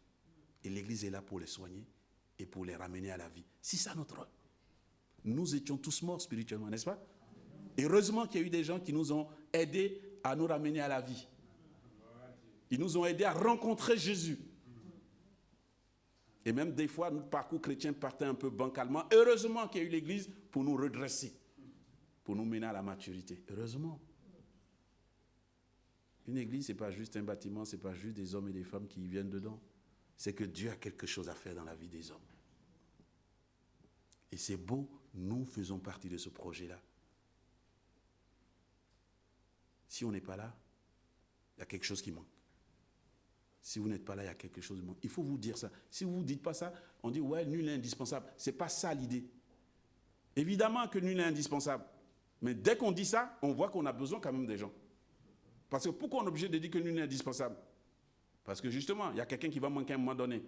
Et l'Église est là pour les soigner et pour les ramener à la vie. C'est ça notre rôle. Nous étions tous morts spirituellement, n'est-ce pas? Et heureusement qu'il y a eu des gens qui nous ont aidés à nous ramener à la vie. Ils nous ont aidés à rencontrer Jésus. Et même des fois, notre parcours chrétien partait un peu bancalement. Heureusement qu'il y a eu l'Église pour nous redresser, pour nous mener à la maturité. Heureusement. Une église, ce n'est pas juste un bâtiment, ce n'est pas juste des hommes et des femmes qui y viennent dedans. C'est que Dieu a quelque chose à faire dans la vie des hommes. Et c'est beau, nous faisons partie de ce projet-là. Si on n'est pas là, il y a quelque chose qui manque. Si vous n'êtes pas là, il y a quelque chose qui manque. Il faut vous dire ça. Si vous ne dites pas ça, on dit, ouais, nul n'est indispensable. Ce n'est pas ça l'idée. Évidemment que nul n'est indispensable. Mais dès qu'on dit ça, on voit qu'on a besoin quand même des gens. Parce que pourquoi on est obligé de dire que nul n'est indispensable? Parce que justement, il y a quelqu'un qui va manquer à un moment donné.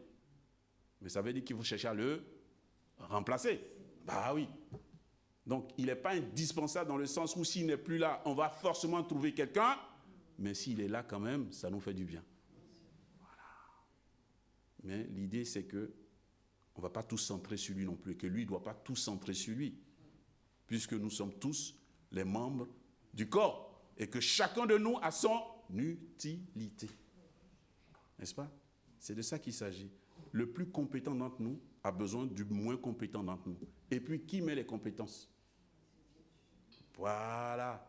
Mais ça veut dire qu'il faut chercher à le remplacer. Bah oui. Donc, il n'est pas indispensable dans le sens où s'il n'est plus là, on va forcément trouver quelqu'un. Mais s'il est là quand même, ça nous fait du bien. Voilà. Mais l'idée, c'est que on ne va pas tous centrer sur lui non plus. Et que lui ne doit pas tous centrer sur lui. Puisque nous sommes tous les membres du corps. Et que chacun de nous a son utilité. N'est-ce pas? C'est de ça qu'il s'agit. Le plus compétent d'entre nous a besoin du moins compétent d'entre nous. Et puis, qui met les compétences? Voilà.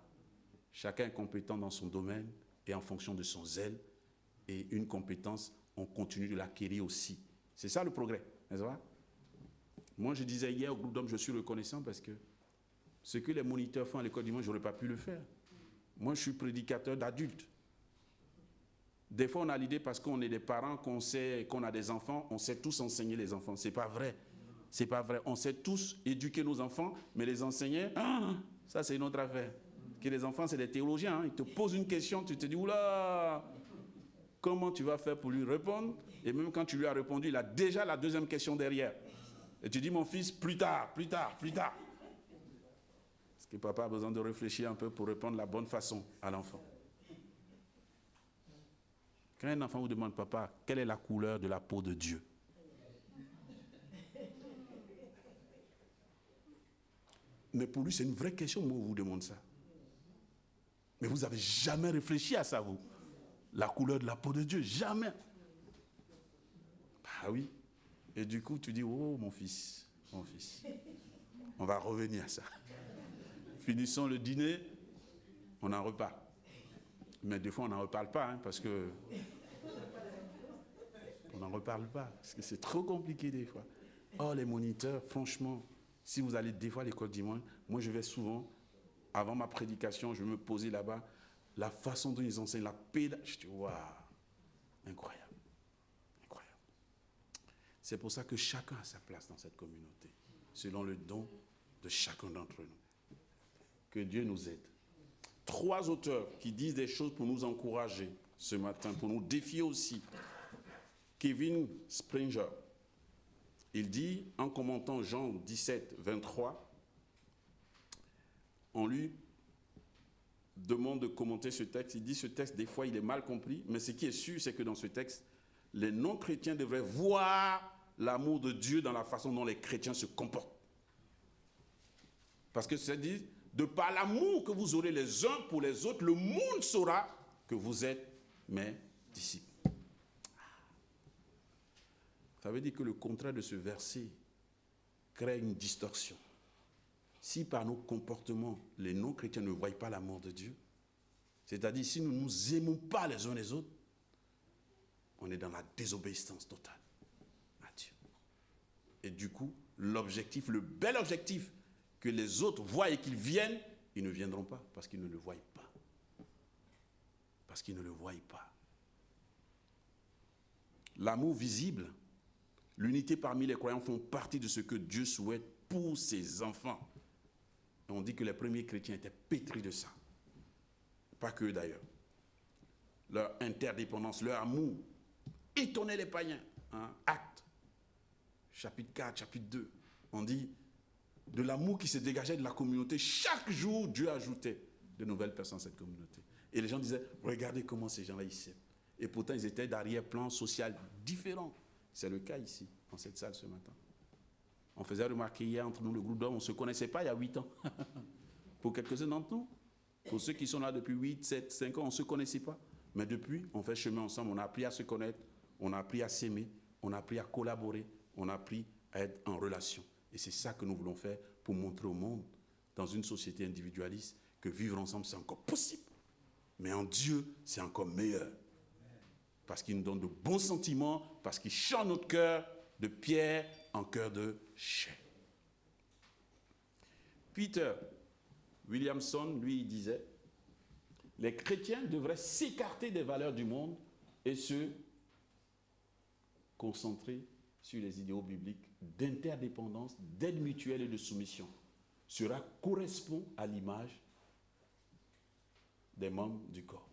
Chacun est compétent dans son domaine et en fonction de son zèle. Et une compétence, on continue de l'acquérir aussi. C'est ça le progrès, n'est-ce pas? Moi, je disais hier au groupe d'hommes, je suis reconnaissant parce que ce que les moniteurs font à l'école dimanche, je n'aurais pas pu le faire. Moi, je suis prédicateur d'adultes. Des fois, on a l'idée, parce qu'on est des parents, qu'on sait qu'on a des enfants, on sait tous enseigner les enfants. Ce n'est pas vrai. C'est pas vrai. On sait tous éduquer nos enfants, mais les enseigner, ça c'est une autre affaire. Que les enfants, c'est des théologiens. Ils te posent une question, tu te dis, oula, comment tu vas faire pour lui répondre? Et même quand tu lui as répondu, il a déjà la deuxième question derrière. Et tu dis, mon fils, plus tard. Parce que papa a besoin de réfléchir un peu pour répondre de la bonne façon à l'enfant. Quand un enfant vous demande, papa, quelle est la couleur de la peau de Dieu? Mais pour lui, c'est une vraie question, moi, on vous demande ça. Mais vous n'avez jamais réfléchi à ça, vous. La couleur de la peau de Dieu, jamais. Bah oui. Et du coup, tu dis, oh, mon fils, mon fils. On va revenir à ça. Finissons le dîner, on en reparle. Mais des fois, on n'en reparle pas, hein, parce que... On n'en reparle pas, parce que c'est trop compliqué des fois. Oh, les moniteurs, franchement, si vous allez des fois à l'école dimanche, moi je vais souvent, avant ma prédication, je vais me poser là-bas, la façon dont ils enseignent, la pédagogie, je dis, waouh, incroyable, incroyable. C'est pour ça que chacun a sa place dans cette communauté, selon le don de chacun d'entre nous. Que Dieu nous aide. 3 auteurs qui disent des choses pour nous encourager ce matin, pour nous défier aussi. Kevin Springer, il dit, en commentant Jean 17, 23, on lui demande de commenter ce texte. Il dit, ce texte, des fois, il est mal compris, mais ce qui est sûr, c'est que dans ce texte, les non-chrétiens devraient voir l'amour de Dieu dans la façon dont les chrétiens se comportent. Parce que ça dit, de par l'amour que vous aurez les uns pour les autres, le monde saura que vous êtes mes disciples. Ça veut dire que le contraire de ce verset crée une distorsion. Si par nos comportements, les non-chrétiens ne voient pas l'amour de Dieu, c'est-à-dire si nous ne nous aimons pas les uns les autres, on est dans la désobéissance totale à Dieu. Et du coup, l'objectif, le bel objectif, que les autres voient et qu'ils viennent, ils ne viendront pas parce qu'ils ne le voient pas. Parce qu'ils ne le voient pas. L'amour visible, l'unité parmi les croyants font partie de ce que Dieu souhaite pour ses enfants. Et on dit que les premiers chrétiens étaient pétris de ça. Pas que d'ailleurs. Leur interdépendance, leur amour étonnait les païens. Hein? Actes, chapitre 4, chapitre 2. On dit de l'amour qui se dégageait de la communauté. Chaque jour, Dieu ajoutait de nouvelles personnes à cette communauté. Et les gens disaient, regardez comment ces gens-là, ils s'aiment. Et pourtant, ils étaient d'arrière-plan social différents. C'est le cas ici, dans cette salle ce matin. On faisait remarquer hier entre nous, le groupe d'hommes, on ne se connaissait pas il y a 8 ans. Pour quelques-uns d'entre nous. Pour ceux qui sont là depuis 8, 7, 5 ans, on ne se connaissait pas. Mais depuis, on fait chemin ensemble, on a appris à se connaître, on a appris à s'aimer, on a appris à collaborer, on a appris à être en relation. Et c'est ça que nous voulons faire pour montrer au monde, dans une société individualiste, que vivre ensemble, c'est encore possible. Mais en Dieu, c'est encore meilleur. Parce qu'il nous donne de bons sentiments, parce qu'il change notre cœur de pierre en cœur de chair. Peter Williamson, lui, il disait, les chrétiens devraient s'écarter des valeurs du monde et se concentrer sur les idéaux bibliques d'interdépendance, d'aide mutuelle et de soumission. Cela correspond à l'image des membres du corps.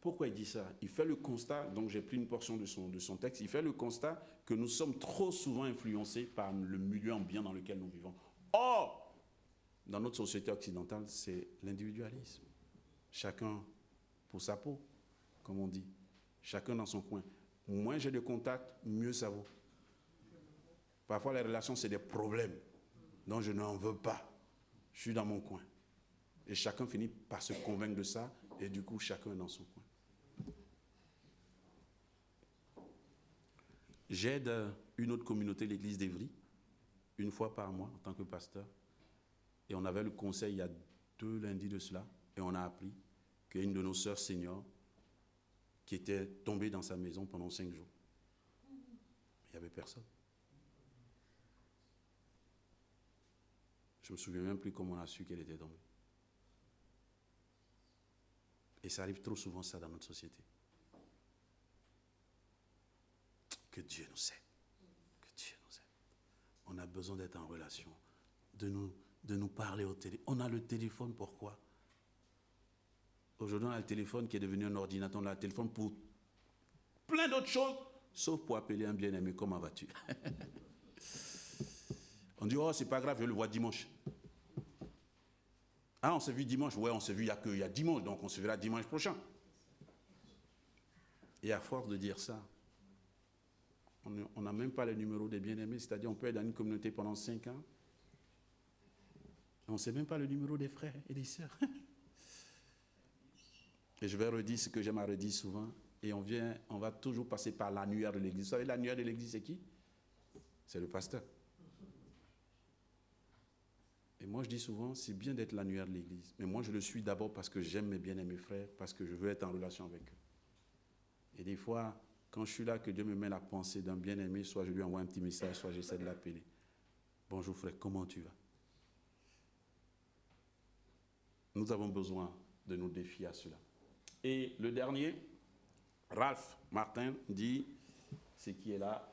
Pourquoi il dit ça? Il fait le constat, donc j'ai pris une portion de son texte, il fait le constat que nous sommes trop souvent influencés par le milieu ambiant dans lequel nous vivons. Or, dans notre société occidentale, c'est l'individualisme. Chacun pour sa peau, comme on dit. Chacun dans son coin. Moins j'ai de contacts, mieux ça vaut. Parfois, les relations, c'est des problèmes dont je n'en veux pas. Je suis dans mon coin. Et chacun finit par se convaincre de ça, et du coup, chacun est dans son coin. J'aide une autre communauté, l'église d'Évry, une fois par mois en tant que pasteur. Et on avait le conseil il y a 2 lundis de cela, et on a appris qu'il y a une de nos sœurs seniors qui était tombée dans sa maison pendant 5 jours. Il n'y avait personne. Je ne me souviens même plus comment on a su qu'elle était tombée. Et ça arrive trop souvent, ça, dans notre société. Que Dieu nous aide. Que Dieu nous aide. On a besoin d'être en relation, de nous parler au téléphone. On a le téléphone, pourquoi? Aujourd'hui, on a le téléphone qui est devenu un ordinateur. On a le téléphone pour plein d'autres choses, sauf pour appeler un bien-aimé. Comment vas-tu? On dit, oh, c'est pas grave, je le vois dimanche. Ah, on s'est vu dimanche. Ouais, on s'est vu il y a dimanche, donc on se verra dimanche prochain. Et à force de dire ça, on n'a même pas le numéro des bien-aimés, c'est-à-dire on peut être dans une communauté pendant 5 ans, et on ne sait même pas le numéro des frères et des sœurs. Et je vais redire ce que j'aime à redire souvent, et on va toujours passer par l'annuaire de l'église. Vous savez, l'annuaire de l'église, c'est qui? C'est le pasteur. moi, je dis souvent, c'est bien d'être l'annuaire de l'Église. Mais moi, je le suis d'abord parce que j'aime mes bien-aimés frères, parce que je veux être en relation avec eux. Et des fois, quand je suis là, que Dieu me met la pensée d'un bien-aimé, soit je lui envoie un petit message, soit j'essaie de l'appeler. Bonjour frère, comment tu vas? Nous avons besoin de nous défier à cela. Et le dernier, Ralph Martin dit, c'est qui est là?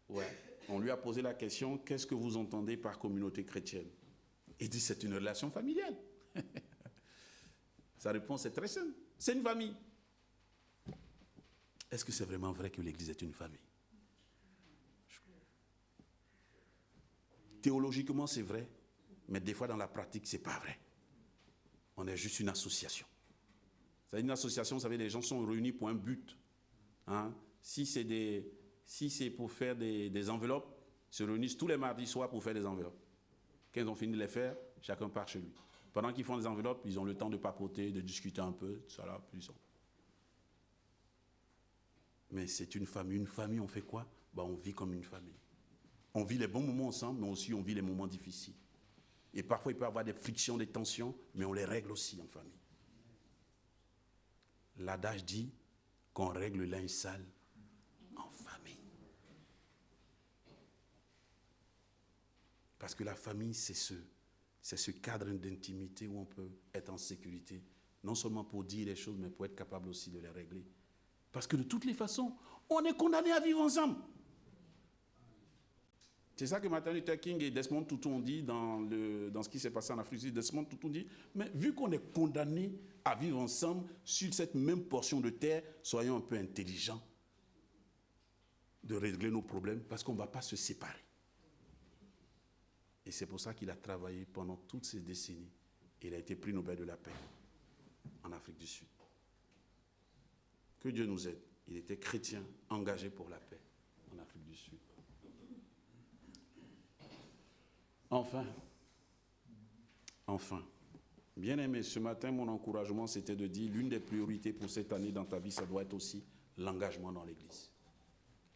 Ouais. On lui a posé la question, qu'est-ce que vous entendez par communauté chrétienne? Il dit, c'est une relation familiale. Sa réponse est très simple. C'est une famille. Est-ce que c'est vraiment vrai que l'Église est une famille? Théologiquement, c'est vrai, mais des fois dans la pratique, ce n'est pas vrai. On est juste une association. C'est une association, vous savez, les gens sont réunis pour un but. Hein? Si c'est pour faire des enveloppes, ils se réunissent tous les mardis soirs pour faire des enveloppes. Quand ils ont fini de les faire, chacun part chez lui. Pendant qu'ils font les enveloppes, ils ont le temps de papoter, de discuter un peu, tout ça là, puis ils sont. Mais c'est une famille. Une famille, on fait quoi? On vit comme une famille. On vit les bons moments ensemble, mais aussi on vit les moments difficiles. Et parfois, il peut y avoir des frictions, des tensions, mais on les règle aussi en famille. L'adage dit qu'on règle le linge sale en famille. Parce que la famille, c'est ce cadre d'intimité où on peut être en sécurité, non seulement pour dire les choses, mais pour être capable aussi de les régler. Parce que de toutes les façons, on est condamné à vivre ensemble. C'est ça que Martin Luther King et Desmond Tutu ont dit dans ce qui s'est passé en Afrique. Desmond Tutu dit, mais vu qu'on est condamné à vivre ensemble sur cette même portion de terre, soyons un peu intelligents de régler nos problèmes parce qu'on ne va pas se séparer. Et c'est pour ça qu'il a travaillé pendant toutes ces décennies. Il a été prix Nobel de la paix en Afrique du Sud. Que Dieu nous aide. Il était chrétien, engagé pour la paix en Afrique du Sud. Enfin, bien-aimé, ce matin, mon encouragement, c'était de dire, l'une des priorités pour cette année dans ta vie, ça doit être aussi l'engagement dans l'Église.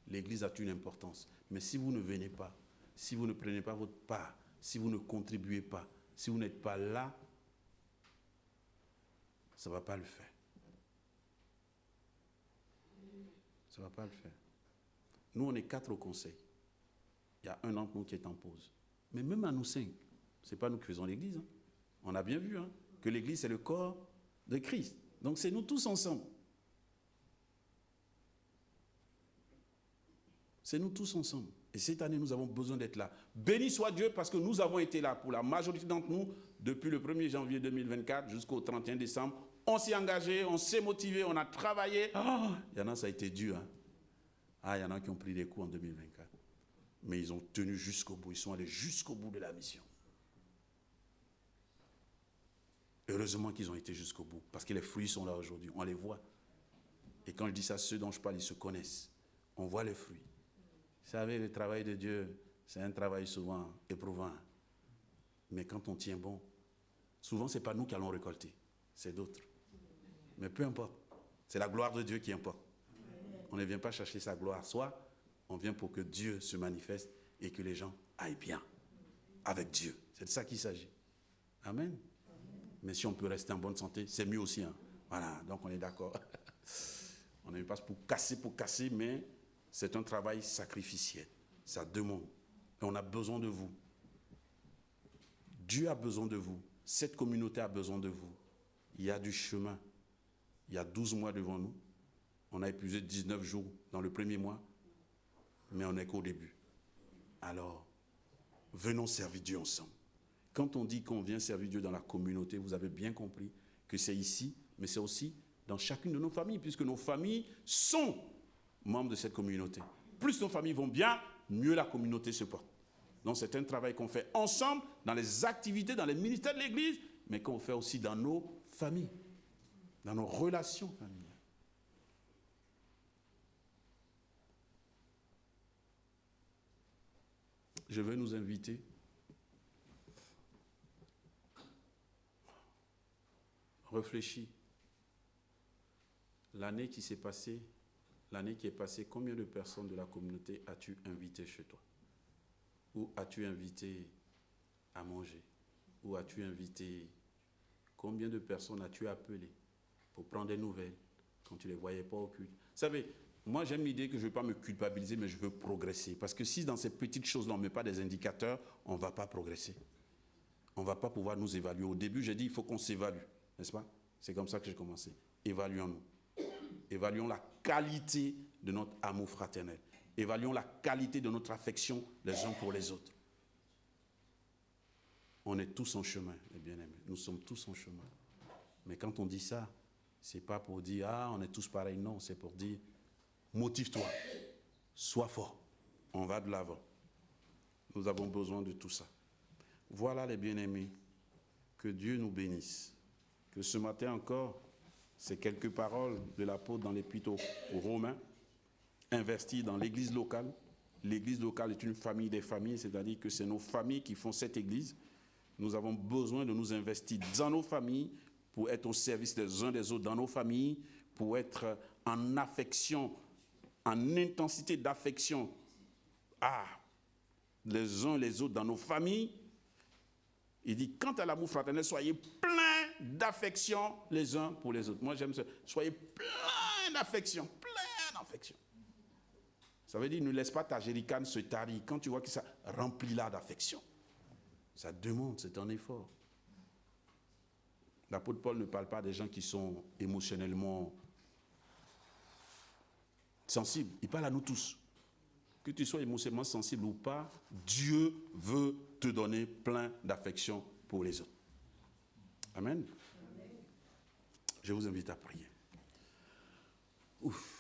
L'Église a une importance. Mais si vous ne venez pas, si vous ne prenez pas votre part, si vous ne contribuez pas, si vous n'êtes pas là, ça ne va pas le faire. Ça ne va pas le faire. Nous, on est 4 au conseil. Il y a un d'entre nous qui est en pause. Mais même à nous 5, ce n'est pas nous qui faisons l'Église. Hein. On a bien vu que l'Église, c'est le corps de Christ. Donc, c'est nous tous ensemble. C'est nous tous ensemble. Et cette année, nous avons besoin d'être là. Béni soit Dieu parce que nous avons été là pour la majorité d'entre nous depuis le 1er janvier 2024 jusqu'au 31 décembre. On s'est engagé, on s'est motivé, on a travaillé. Il y en a, ça a été dur. Il y en a qui ont pris des coups en 2024. Mais ils ont tenu jusqu'au bout. Ils sont allés jusqu'au bout de la mission. Heureusement qu'ils ont été jusqu'au bout. Parce que les fruits sont là aujourd'hui. On les voit. Et quand je dis ça, ceux dont je parle, ils se connaissent. On voit les fruits. Vous savez, le travail de Dieu, c'est un travail souvent éprouvant. Mais quand on tient bon, souvent, ce n'est pas nous qui allons récolter. C'est d'autres. Mais peu importe. C'est la gloire de Dieu qui importe. On ne vient pas chercher sa gloire. Soit on vient pour que Dieu se manifeste et que les gens aillent bien avec Dieu. C'est de ça qu'il s'agit. Amen. Mais si on peut rester en bonne santé, c'est mieux aussi. Voilà, donc on est d'accord. On n'est pas pour casser, mais c'est un travail sacrificiel. Ça demande. Et on a besoin de vous. Dieu a besoin de vous. Cette communauté a besoin de vous. Il y a du chemin. Il y a 12 mois devant nous. On a épuisé 19 jours dans le premier mois. Mais on n'est qu'au début. Alors, venons servir Dieu ensemble. Quand on dit qu'on vient servir Dieu dans la communauté, vous avez bien compris que c'est ici, mais c'est aussi dans chacune de nos familles, puisque nos familles sont membres de cette communauté. Plus nos familles vont bien, mieux la communauté se porte. Donc c'est un travail qu'on fait ensemble, dans les activités, dans les ministères de l'Église, mais qu'on fait aussi dans nos familles, dans nos relations familiales. Je veux nous inviter réfléchis. L'année qui s'est passée, l'année qui est passée, combien de personnes de la communauté as-tu invité chez toi? Ou as-tu invité à manger? Où as-tu invité? Combien de personnes as-tu appelées pour prendre des nouvelles quand tu ne les voyais pas au culte? Vous savez, moi j'aime l'idée que je ne veux pas me culpabiliser, mais je veux progresser. Parce que si dans ces petites choses-là, on ne met pas des indicateurs, on ne va pas progresser. On ne va pas pouvoir nous évaluer. Au début, j'ai dit il faut qu'on s'évalue, n'est-ce pas? C'est comme ça que j'ai commencé. Évaluons-nous. Évaluons la qualité de notre amour fraternel. Évaluons la qualité de notre affection les uns pour les autres. On est tous en chemin, les bien-aimés. Nous sommes tous en chemin. Mais quand on dit ça, ce n'est pas pour dire « Ah, on est tous pareils ». Non, c'est pour dire « Motive-toi, sois fort, on va de l'avant ». Nous avons besoin de tout ça. Voilà les bien-aimés. Que Dieu nous bénisse. Que ce matin encore, ces quelques paroles de l'apôtre dans l'épître aux Romains, investir dans l'église locale. L'église locale est une famille des familles, c'est-à-dire que c'est nos familles qui font cette église. Nous avons besoin de nous investir dans nos familles pour être au service des uns des autres dans nos familles, pour être en affection, en intensité d'affection les uns les autres dans nos familles. Il dit, quant à l'amour fraternel, soyez pleins d'affection les uns pour les autres. Moi, j'aime ça. Soyez pleins d'affection, pleins d'affection. Ça veut dire, ne laisse pas ta jerrycan se tarir. Quand tu vois que ça remplit là d'affection, ça demande, c'est un effort. L'apôtre Paul ne parle pas des gens qui sont émotionnellement sensibles. Il parle à nous tous. Que tu sois émotionnellement sensible ou pas, Dieu veut te donner plein d'affection pour les autres. Amen. Amen. Je vous invite à prier. Ouf.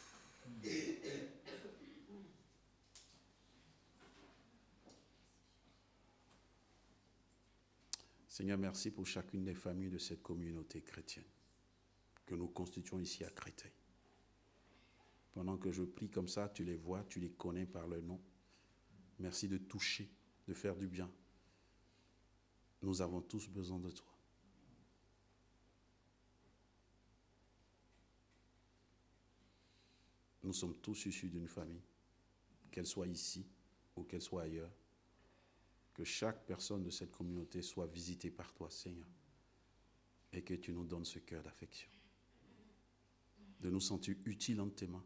Seigneur, merci pour chacune des familles de cette communauté chrétienne que nous constituons ici à Créteil. Pendant que je prie comme ça, tu les vois, tu les connais par leur nom. Merci de toucher, de faire du bien. Nous avons tous besoin de toi. Nous sommes tous issus d'une famille, qu'elle soit ici ou qu'elle soit ailleurs. Que chaque personne de cette communauté soit visitée par toi, Seigneur, et que tu nous donnes ce cœur d'affection. De nous sentir utiles entre tes mains.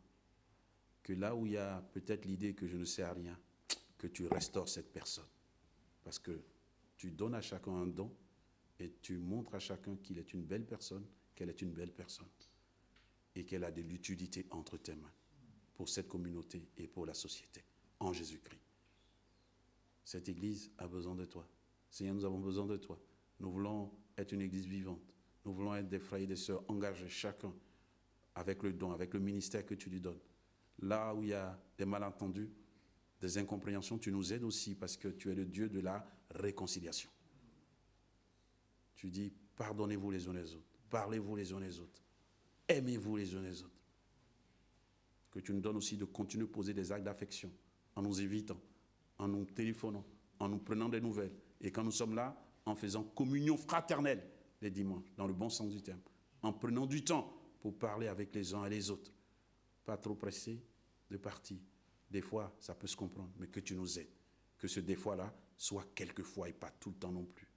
Que là où il y a peut-être l'idée que je ne sais à rien, que tu restaures cette personne. Parce que tu donnes à chacun un don et tu montres à chacun qu'il est une belle personne, qu'elle est une belle personne et qu'elle a de l'utilité entre tes mains pour cette communauté et pour la société, en Jésus-Christ. Cette église a besoin de toi. Seigneur, nous avons besoin de toi. Nous voulons être une église vivante. Nous voulons être des frères et des sœurs engagés, chacun, avec le don, avec le ministère que tu lui donnes. Là où il y a des malentendus, des incompréhensions, tu nous aides aussi parce que tu es le Dieu de la réconciliation. Tu dis, pardonnez-vous les uns les autres, parlez-vous les uns les autres, aimez-vous les uns les autres. Que tu nous donnes aussi de continuer à poser des actes d'affection en nous évitant, en nous téléphonant, en nous prenant des nouvelles. Et quand nous sommes là, en faisant communion fraternelle les dimanches, dans le bon sens du terme, en prenant du temps pour parler avec les uns et les autres. Pas trop pressé de partir. Des fois, ça peut se comprendre, mais que tu nous aides. Que ce des fois-là soit quelquefois et pas tout le temps non plus.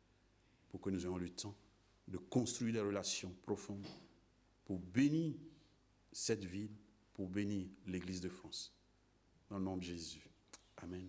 Pour que nous ayons le temps de construire des relations profondes pour bénir cette ville, pour bénir l'Église de France. Dans le nom de Jésus. Amen.